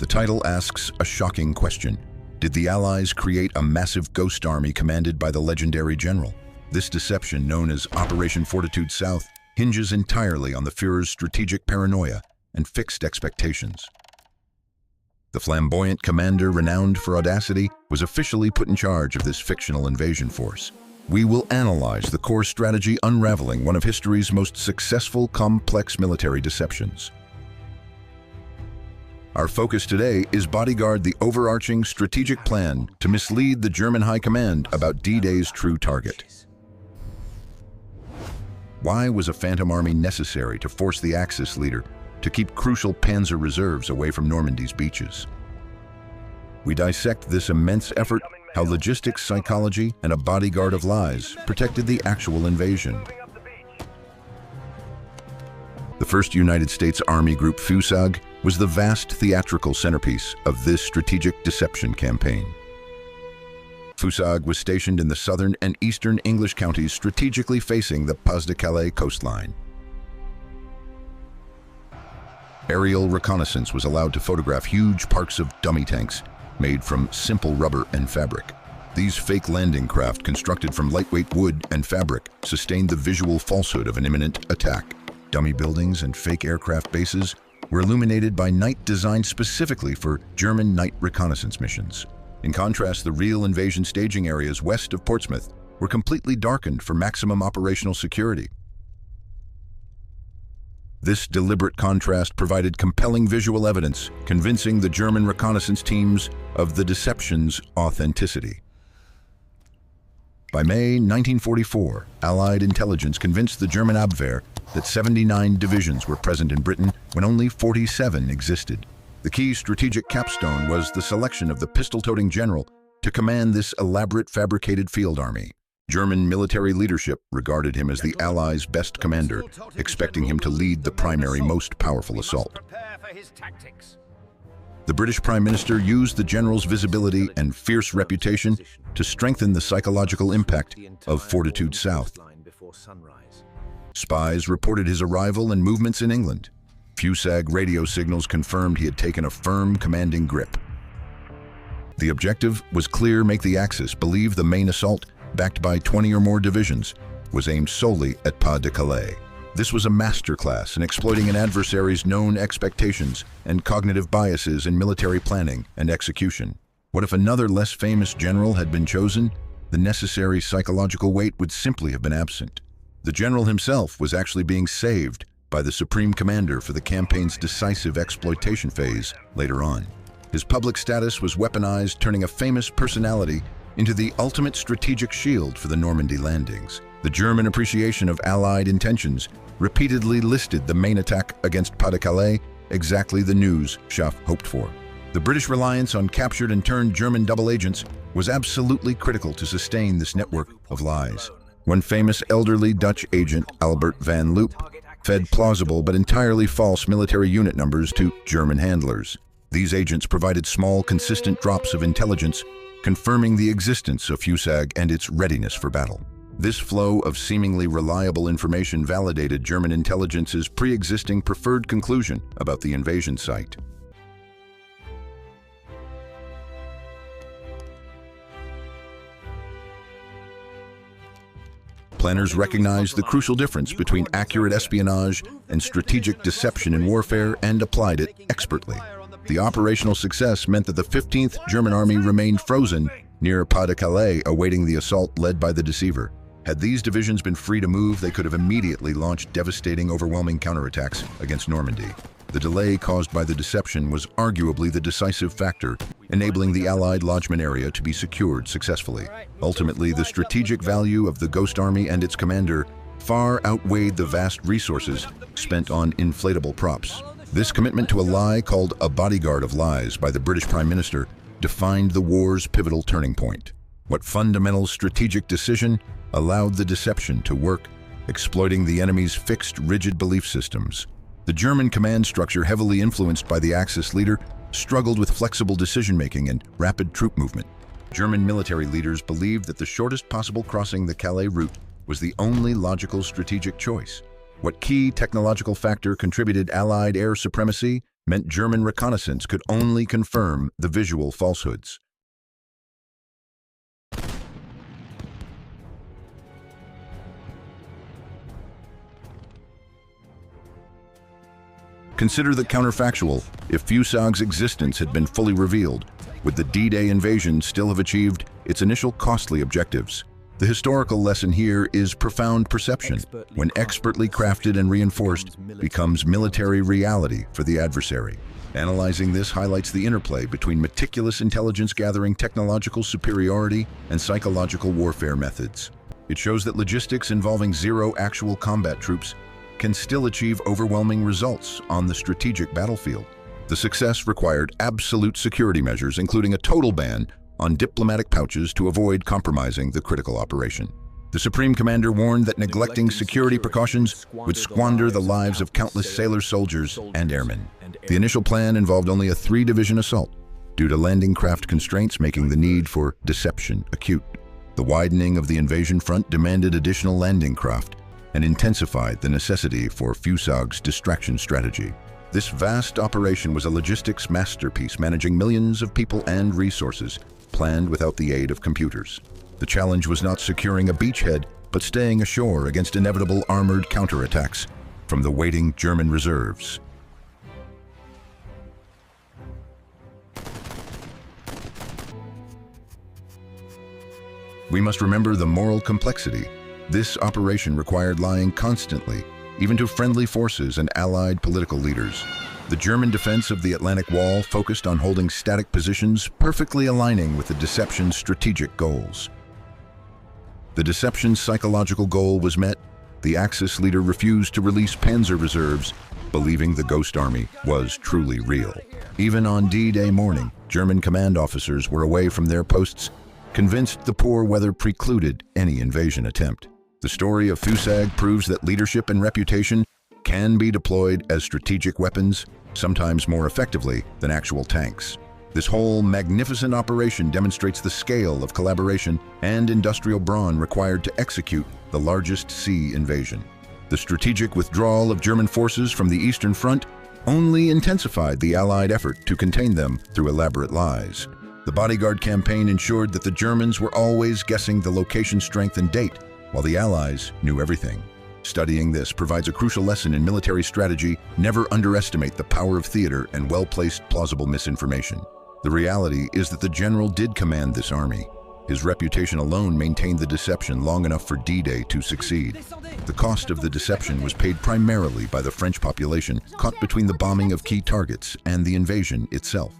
The title asks a shocking question. Did the Allies create a massive ghost army commanded by the legendary general? This deception, known as Operation Fortitude South, hinges entirely on the Führer's strategic paranoia and fixed expectations. The flamboyant commander, renowned for audacity, was officially put in charge of this fictional invasion force. We will analyze the core strategy unraveling one of history's most successful complex military deceptions. Our focus today is Bodyguard, the overarching strategic plan to mislead the German High Command about D-Day's true target. Why was a phantom army necessary to force the Axis leader to keep crucial panzer reserves away from Normandy's beaches? We dissect this immense effort, how logistics, psychology, and a bodyguard of lies protected the actual invasion. The 1st United States Army Group FUSAG was the vast theatrical centerpiece of this strategic deception campaign. FUSAG was stationed in the southern and eastern English counties strategically facing the Pas-de-Calais coastline. Aerial reconnaissance was allowed to photograph huge parks of dummy tanks made from simple rubber and fabric. These fake landing craft, constructed from lightweight wood and fabric, sustained the visual falsehood of an imminent attack. Dummy buildings and fake aircraft bases were illuminated by night designed specifically for German night reconnaissance missions. In contrast, the real invasion staging areas west of Portsmouth were completely darkened for maximum operational security. This deliberate contrast provided compelling visual evidence, convincing the German reconnaissance teams of the deception's authenticity. By May 1944, Allied intelligence convinced the German Abwehr that 79 divisions were present in Britain when only 47 existed. The key strategic capstone was the selection of the Pistol-Toting General to command this elaborate fabricated field army. German military leadership regarded him as the Allies' best commander, expecting him to lead the primary, most powerful assault. The British Prime Minister used the general's visibility and fierce reputation to strengthen the psychological impact of Fortitude South. Spies reported his arrival and movements in England. FUSAG radio signals confirmed he had taken a firm, commanding grip. The objective was clear: make the Axis believe the main assault, backed by 20 or more divisions, was aimed solely at Pas-de-Calais. This was a masterclass in exploiting an adversary's known expectations and cognitive biases in military planning and execution. What if another less famous general had been chosen? The necessary psychological weight would simply have been absent. The general himself was actually being saved by the supreme commander for the campaign's decisive exploitation phase later on. His public status was weaponized, turning a famous personality into the ultimate strategic shield for the Normandy landings. The German appreciation of Allied intentions repeatedly listed the main attack against Pas-de-Calais exactly the news Schaff hoped for. The British reliance on captured and turned German double agents was absolutely critical to sustain this network of lies. One famous elderly Dutch agent, Albert van Loop, fed plausible but entirely false military unit numbers to German handlers. These agents provided small, consistent drops of intelligence, confirming the existence of FUSAG and its readiness for battle. This flow of seemingly reliable information validated German intelligence's pre-existing preferred conclusion about the invasion site. Planners recognized the crucial difference between accurate espionage and strategic deception in warfare and applied it expertly. The operational success meant that the 15th German Army remained frozen near Pas-de-Calais, awaiting the assault led by the deceiver. Had these divisions been free to move, they could have immediately launched devastating, overwhelming counterattacks against Normandy. The delay caused by the deception was arguably the decisive factor, enabling the Allied lodgement area to be secured successfully. Ultimately, the strategic value of the Ghost Army and its commander far outweighed the vast resources spent on inflatable props. This commitment to a lie, called a bodyguard of lies by the British Prime Minister, defined the war's pivotal turning point. What fundamental strategic decision allowed the deception to work, exploiting the enemy's fixed, rigid belief systems? The German command structure, heavily influenced by the Axis leader, struggled with flexible decision-making and rapid troop movement. German military leaders believed that the shortest possible crossing the Calais route was the only logical strategic choice. What key technological factor contributed Allied air supremacy meant German reconnaissance could only confirm the visual falsehoods. Consider the counterfactual. If FUSAG's existence had been fully revealed, would the D-Day invasion still have achieved its initial costly objectives? The historical lesson here is profound perception, when expertly crafted and reinforced, becomes military reality for the adversary. Analyzing this highlights the interplay between meticulous intelligence-gathering technological superiority and psychological warfare methods. It shows that logistics involving zero actual combat troops can still achieve overwhelming results on the strategic battlefield. The success required absolute security measures, including a total ban on diplomatic pouches to avoid compromising the critical operation. The Supreme Commander warned that neglecting security precautions would squander the lives of countless sailors, soldiers, and airmen. The initial plan involved only a 3-division assault, due to landing craft constraints making the need for deception acute. The widening of the invasion front demanded additional landing craft and intensified the necessity for FUSAG's distraction strategy. This vast operation was a logistics masterpiece, managing millions of people and resources, planned without the aid of computers. The challenge was not securing a beachhead, but staying ashore against inevitable armored counterattacks from the waiting German reserves. We must remember the moral complexity. This operation required lying constantly, even to friendly forces and allied political leaders. The German defense of the Atlantic Wall focused on holding static positions, perfectly aligning with the deception's strategic goals. The deception's psychological goal was met. The Axis leader refused to release panzer reserves, believing the Ghost Army was truly real. Even on D-Day morning, German command officers were away from their posts, convinced the poor weather precluded any invasion attempt. The story of FUSAG proves that leadership and reputation can be deployed as strategic weapons, sometimes more effectively than actual tanks. This whole magnificent operation demonstrates the scale of collaboration and industrial brawn required to execute the largest sea invasion. The strategic withdrawal of German forces from the Eastern Front only intensified the Allied effort to contain them through elaborate lies. The bodyguard campaign ensured that the Germans were always guessing the location, strength, and date, while the Allies knew everything. Studying this provides a crucial lesson in military strategy: never underestimate the power of theater and well-placed, plausible misinformation. The reality is that the general did command this army. His reputation alone maintained the deception long enough for D-Day to succeed. The cost of the deception was paid primarily by the French population, caught between the bombing of key targets and the invasion itself.